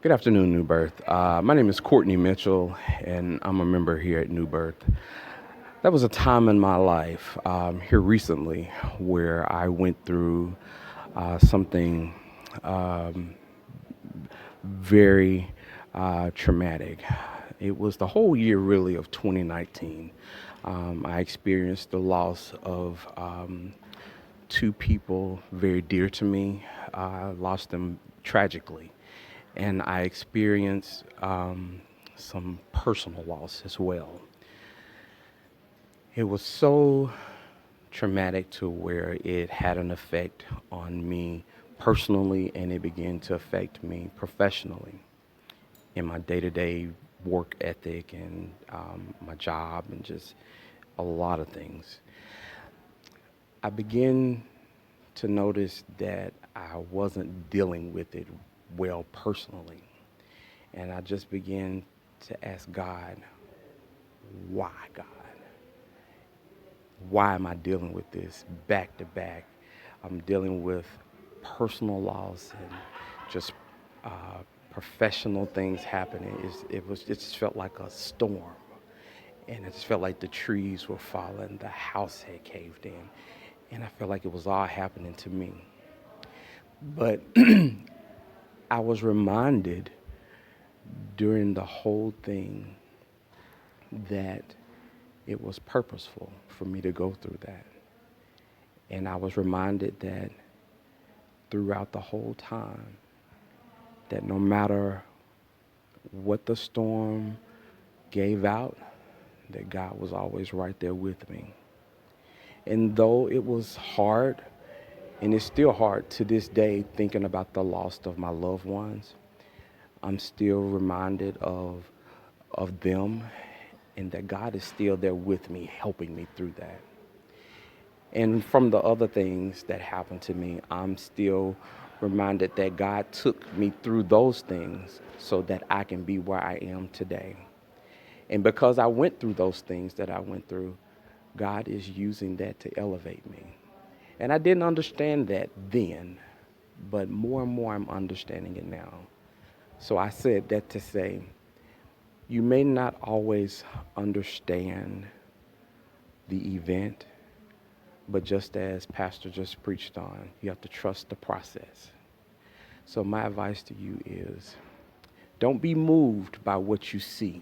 Good afternoon, New Birth. My name is Courtney Mitchell, and I'm a member here at New Birth. That was a time in my life here recently where I went through something um, very traumatic. It was the whole year, really, of 2019. I experienced the loss of two people very dear to me. I lost them tragically, and I experienced some personal loss as well. It was so traumatic to where it had an effect on me personally, and it began to affect me professionally in my day-to-day work ethic and my job and just a lot of things. I began to notice that I wasn't dealing with it well personally. And I just began to ask God, why, God? Why am I dealing with this back to back? I'm dealing with personal loss and just professional things happening. It just felt like a storm. And it just felt like the trees were falling, the house had caved in. And I felt like it was all happening to me. But I was reminded during the whole thing that it was purposeful for me to go through that. And I was reminded that throughout the whole time, that no matter what the storm gave out, that God was always right there with me. And though it was hard, and it's still hard to this day thinking about the loss of my loved ones, I'm still reminded of them and that God is still there with me, helping me through that. And from the other things that happened to me, I'm still reminded that God took me through those things so that I can be where I am today. And because I went through those things that I went through, God is using that to elevate me. And I didn't understand that then, but more and more I'm understanding it now. So I said that to say, you may not always understand the event, but just as Pastor just preached on, you have to trust the process. So my advice to you is don't be moved by what you see,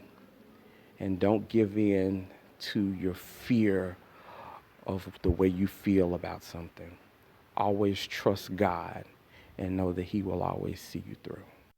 and don't give in to your fear of the way you feel about something. Always trust God and know that He will always see you through.